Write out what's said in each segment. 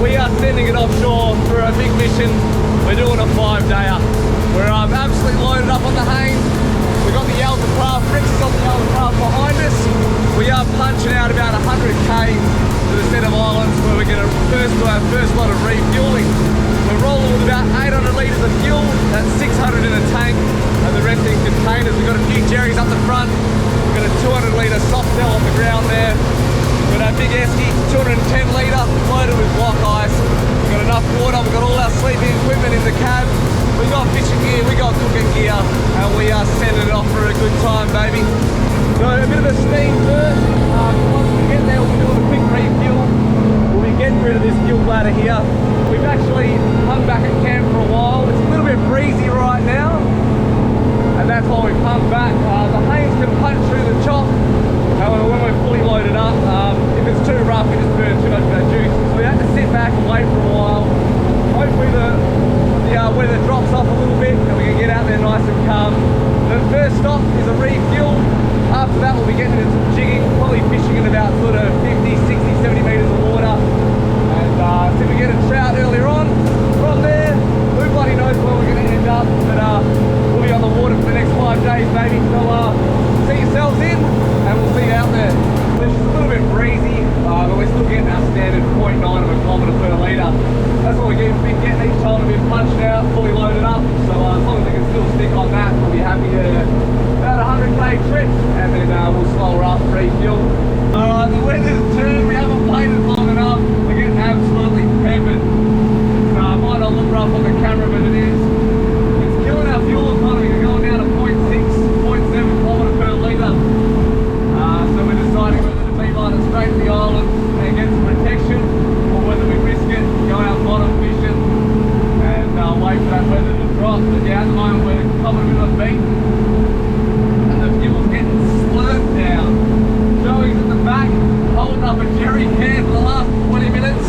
we are sending it offshore for a big mission. We're doing a 5-dayer. We're absolutely loaded up on the haines. We've got the yaltacraft, Rick's got the yaltacraft behind us. We are punching out about 100 k's to the set of islands where we're going to do our first lot of refueling. We're rolling with about 800 litres of fuel, that's 600 in a tank, and the rest in containers. We've got a few jerrys up the front. We've got a 200 litre soft cell on the ground there. We've got our big esky, 210 litre, loaded with block ice. We've got enough water, we've got all our sleeping equipment in the cab. We've got fishing gear, we've got cooking gear, and we are sending it off for a good time, baby. So a bit of a steam first. Once we get there, we'll be doing a quick refuel. We'll be getting rid of this fuel bladder here. We've actually hung back at camp for a while. It's a little bit breezy right now, and that's why we've hung back. The haines can punch through the chop. However, when we're fully loaded up, if it's too rough, it just burns too much of that juice. So we have to sit back and wait for a while. Hopefully the weather drops off a little bit and we can get out there nice and calm. The first stop is a refuel. After that, we'll be getting into some jigging, probably fishing in about sort of 50, 60, 70 metres of water. And see if we get a trout earlier on. From there, who bloody knows where we're going to end up. But we'll be on the water for the next 5 days, baby. So see yourselves in, and we'll see you out there. It's just a little bit breezy, but we're still getting our standard 0.9 of a kilometre per litre. That's what we've been getting each time we've been punched out, fully loaded up. So as long as we can still stick on that, we'll be happy to about a 100k trip, and then we'll slow her up, refuel. Alright, the weather's turned, we haven't played it long enough. We're getting absolutely peppered. So it might not look rough on the camera, but it is. It's killing our fuel economy. We're going down to 0.6, 0.7 kilometre per litre. So we're deciding whether to beeline it straight to the island and get some protection, or whether we risk it, go out bottom fishing, and wait for that weather to drop. But yeah, at the moment we're coming a bit of a beat, and the fuel's getting slurped down. Joey's at the back, holding up a jerry can for the last 20 minutes.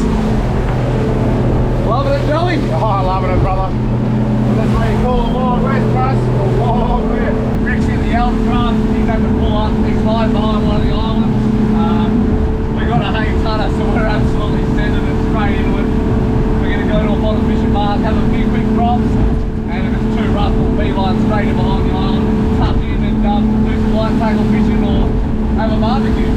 Loving it, Joey? Oh, loving it, brother. That's what you call a Wild West, Russ. A Wild West. Rick's in the yaltacraft. He's had to pull up. He's hiding behind one of the islands. We've got a haines hunter, so we're absolutely sending it straight into it. We're going to go to a bottom fishing mark, have a few quick props, and if it's too rough, we'll beeline straight in behind the island, tuck in and do some light tackle fishing or have a barbecue.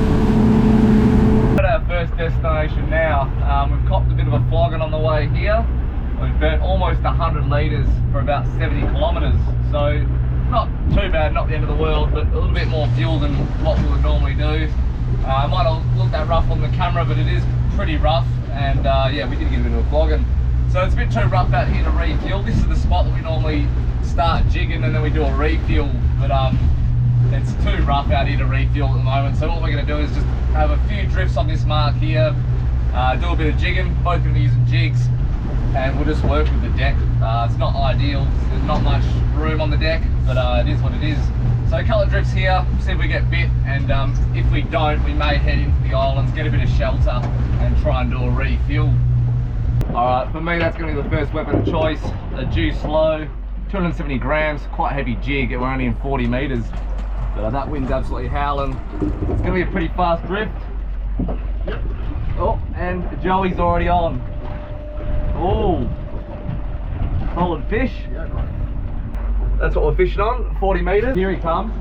We're at our first destination now. We've copped a bit of a flogging on the way here. We've burnt almost 100 litres for about 70 kilometres, so not too bad, not the end of the world, but a little bit more fuel than what we would normally do. It might not look that rough on the camera, but it is pretty rough, and yeah, we did get a bit of a flogging. So it's a bit too rough out here to refuel. This is the spot that we normally start jigging and then we do a refuel, but it's too rough out here to refuel at the moment. So what we're going to do is just have a few drifts on this mark here, do a bit of jigging, both going to be using jigs, and we'll just work with the deck. It's not ideal, there's not much room on the deck, but it is what it is. So a couple of drifts here, see if we get bit, and if we don't, we may head into the islands, get a bit of shelter, and try and do a refuel. Alright, for me that's going to be the first weapon of choice, a juice low, 270 grams, quite heavy jig, we're only in 40 metres. But that wind's absolutely howling. It's going to be a pretty fast drift. Yep. Oh, and Joey's already on. Oh, solid fish. Yeah, right. That's what we're fishing on, 40 metres. Here he comes.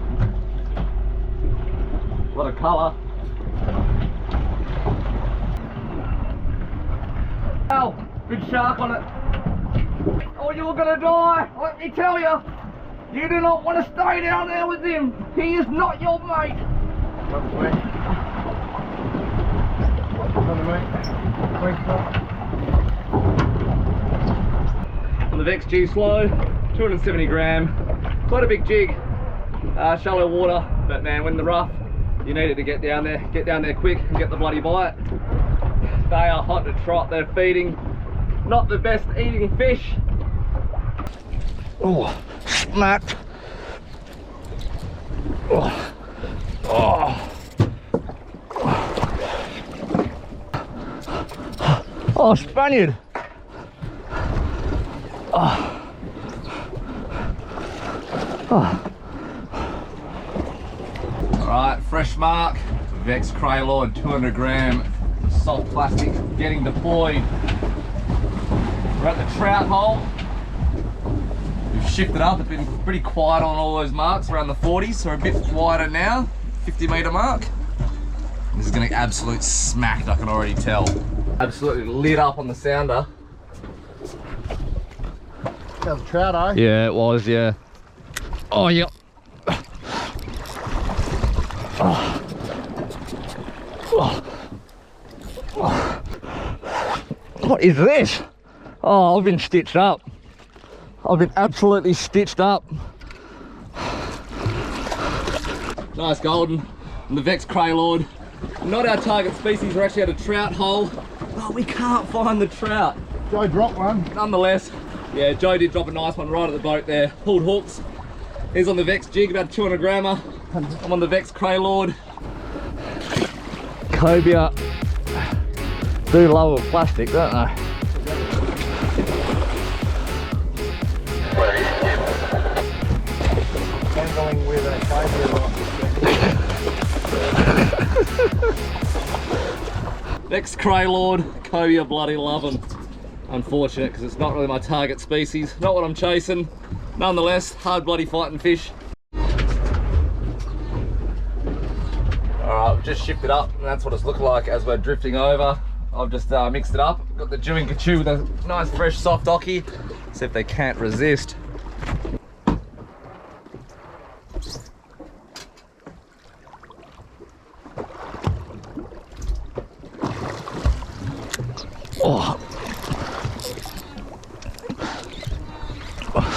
A lot of colour. Oh, big shark on it. Oh, you're gonna die, let me tell you. You do not want to stay down there with him. He is not your mate. On the Vex G slow, 270 gram, quite a big jig, shallow water, but man, when the rough, you need it to get down there quick and get the bloody bite. They are hot to trot, they're feeding, not the best eating fish. Oh, smacked. Oh. Oh. Oh, Spaniard. Oh. Oh. Alright, fresh mark, Vex Craylord, 200 gram soft plastic getting deployed. We're at the trout hole. We've shifted up, it's been pretty quiet on all those marks around the 40s, so we're a bit wider now, 50-metre mark. This is gonna absolute smack, I can already tell. Absolutely lit up on the sounder. That was a trout, eh? Yeah, it was, yeah. Oh, yep. Oh. Oh. Oh. What is this? Oh, I've been stitched up. I've been absolutely stitched up. Nice golden. And the Vex Craylord. Not our target species, we're actually at a trout hole, but we can't find the trout. Joe dropped one. Nonetheless, yeah, Joe did drop a nice one right at the boat there. Pulled hooks. He's on the Vex jig, about a 200 grammer. I'm on the Vex Craylord. Cobia do love a plastic, don't they? Handling with a cobia. Vex Craylord, Cobia bloody love them. Unfortunate, because it's not really my target species. Not what I'm chasing. Nonetheless, hard bloody fighting fish. Alright, we've just shifted up, and that's what it's looking like as we're drifting over. I've just mixed it up. Got the Jigging with a nice fresh soft docky. See if they can't resist. Oh. Oh.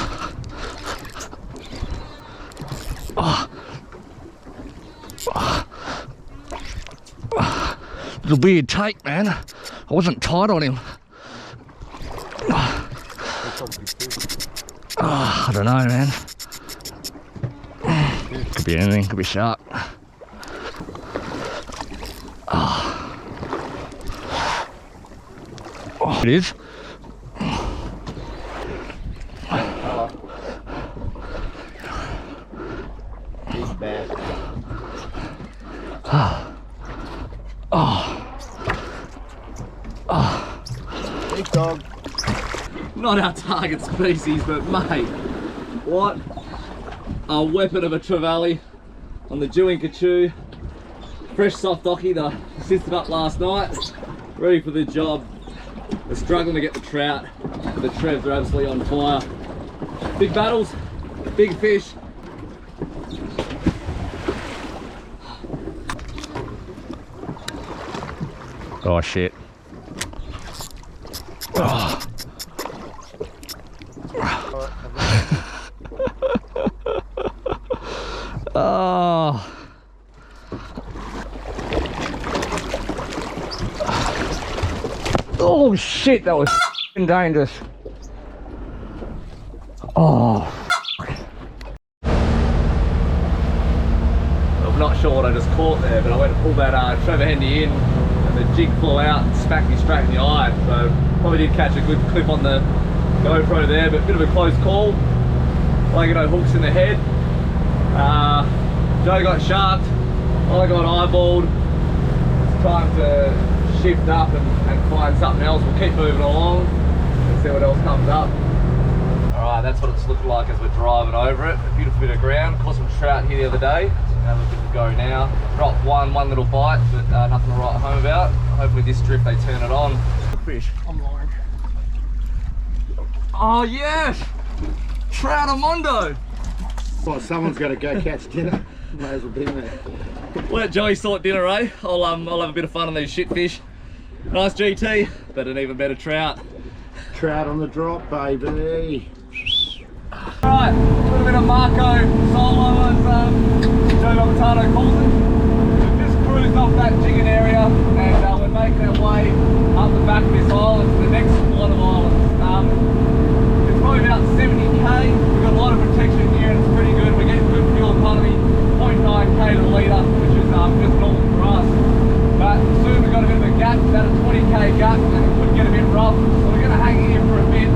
Oh. It's a weird take, man. I wasn't tight on him. Oh, I don't know, man. Could be anything, could be shark. Oh. Oh, it is. He's bad. Oh. Oh. Oh. Big dog. Not our target species, but mate, what a weapon of a trevally on the Jigging. Fresh soft docky that I assisted up last night, ready for the job. We're struggling to get the trout, but the trevs are absolutely on fire. Big battles, big fish. Oh shit. Oh. Oh. Oh shit, that was f***ing dangerous. Oh. I'm not sure what I just caught there, but I went to pull that Trevor Hendy in and the jig flew out and smacked me straight in the eye. So probably did catch a good clip on the GoPro there, but a bit of a close call. Like, you know, hooks in the head. Joe got sharked, I got eyeballed. It's time to shift up and find something else. We'll keep moving along and see what else comes up. Alright, that's what it's looking like as we're driving over it. A beautiful bit of ground. Caught some trout here the other day. Have a bit to go now. Dropped one little bite, but nothing to write home about. Hopefully this drift they turn it on. Fish. I'm lying. Oh yes! Trout Amondo! Well, someone's got to go catch dinner. May as well be there. Let Joey sort dinner, eh? I'll have a bit of fun on these shit fish. Nice GT, but an even better trout. Trout on the drop, baby. Alright, a little bit of Marco solo as Joe Barbatano calls it. We've just cruised off that Jigging area and we're making our way up the back of this island to the next lot of islands. It's probably about 70k. We've got a lot of protection here and it's pretty good. We're getting good fuel economy, 0.9k to the litre, which is just normal for us. But soon we've got a bit of a gap, about a 20k gap, and it could get a bit rough. So we're going to hang here for a bit,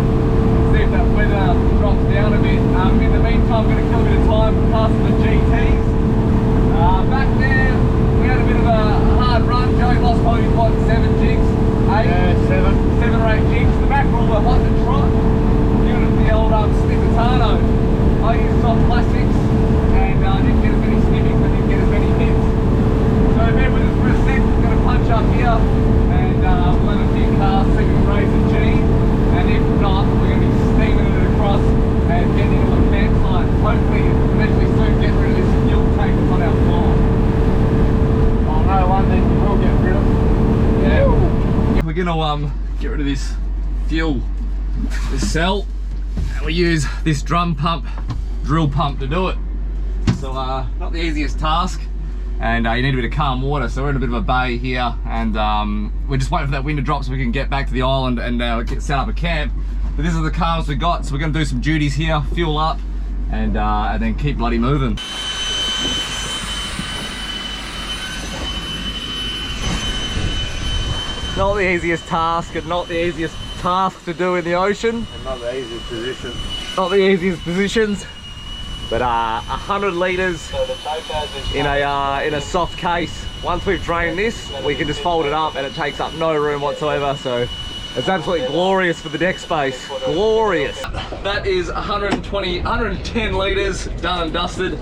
see if that weather drops down a bit. In the meantime, we're going to kill a bit of time passing the GTs. Back there, we had a bit of a hard run. Joey lost probably 1.7. here, and we'll have a few cars see if we can raise a G, and if not, we're going to be steaming it across and getting into a campsite. Hopefully, eventually soon get rid of this fuel tank that's on our farm. Oh no, one thing we will get rid of. Yeah. We're going to get rid of this fuel, this cell, and we use this drum pump, drill pump to do it. So not the easiest task, and you need a bit of calm water, so we're in a bit of a bay here, and we're just waiting for that wind to drop so we can get back to the island and get set up a camp. But this is the calmest we got, so we're going to do some duties here, fuel up, and then keep bloody moving. Not the easiest task, and not the easiest task to do in the ocean. And not the easiest position. Not the easiest positions. But 100 litres in a soft case. Once we've drained this, we can just fold it up and it takes up no room whatsoever. So it's absolutely glorious for the deck space. Glorious. That is 110 litres done and dusted.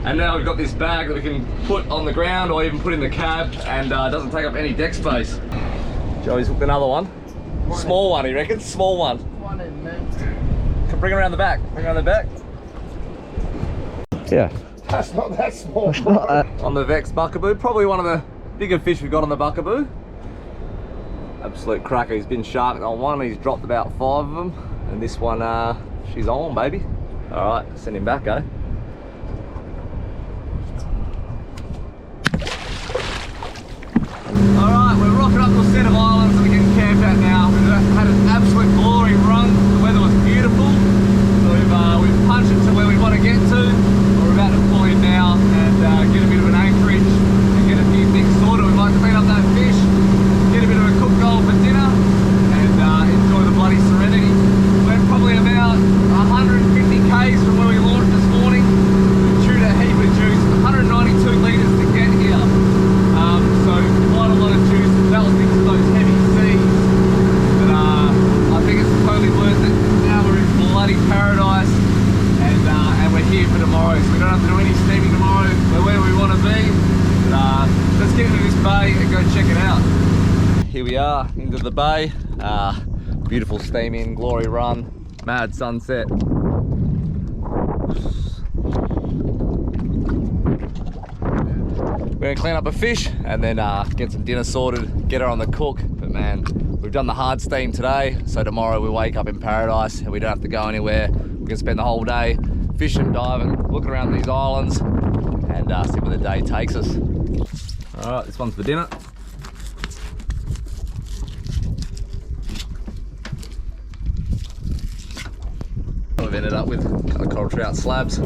And now we've got this bag that we can put on the ground or even put in the cab, and doesn't take up any deck space. Joey's hooked another one. Small one, he reckons. Small one. One in there. Can bring it around the back. Bring it around the back. Yeah. That's not that small. On the Vex Buckaboo, probably one of the bigger fish we've got on the Buckaboo. Absolute cracker. He's been sharked on one. He's dropped about 5 of them, and this one, she's on, baby. All right, send him back, eh? All right, we're rocking up to a set of islands that we can camp at now. We've had an absolute glory run. The weather was beautiful. So we've punched it to where we want to get to. We're about to pull in now and get a bit of an anchorage and get a few things sorted. We'd like to clean up that fish, get a bit of a cooked goal for dinner, and enjoy the bloody serenity. We're probably about 150 k's from where we launched this morning. We've chewed a heap of juice, 192 litres to get here. So quite a lot of juice. That was because of those heavy seas. But I think it's totally worth it. Now we're in bloody paradise, and we're here for tomorrow. So we don't have to do any steaming tomorrow. We're where we want to be. But let's get into this bay and go check it out. Here we are, into the bay. Beautiful steam in, glory run, mad sunset. We're gonna clean up a fish and then get some dinner sorted, get her on the cook. But man, we've done the hard steam today, so tomorrow we wake up in paradise and we don't have to go anywhere. We can spend the whole day fishing, diving, looking around these islands, and see where the day takes us. All right, this one's for dinner. We've ended up with a couple of coral trout slabs.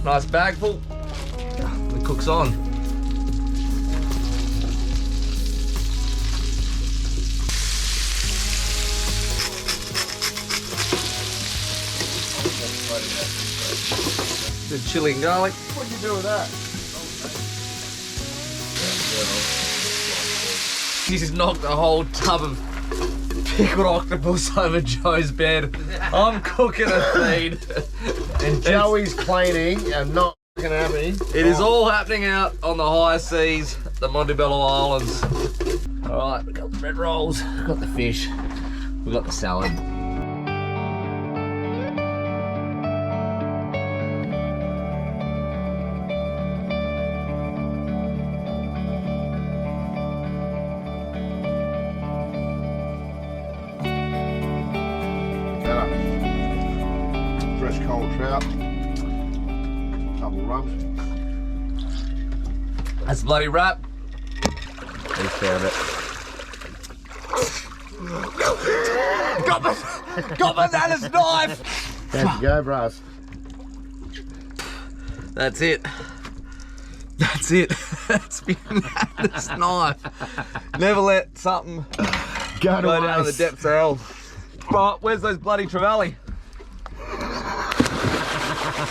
Nice bag full. The cook's on. The chili and garlic. What do you do with that? He's just knocked a whole tub of pickled octopus over Joe's bed. I'm cooking a feed. And Joey's cleaning and not fucking happy. It is all happening out on the high seas, the Montebello Islands. All right, we've got the bread rolls, we've got the fish, we've got the salad. Fresh cold trout. Double rubs. That's a bloody wrap. He found it. Got Banana's knife! There you go, bros. That's it. That's it. That's Banana's knife. Never let something go down to the depths of hell. Right, where's those bloody trevally?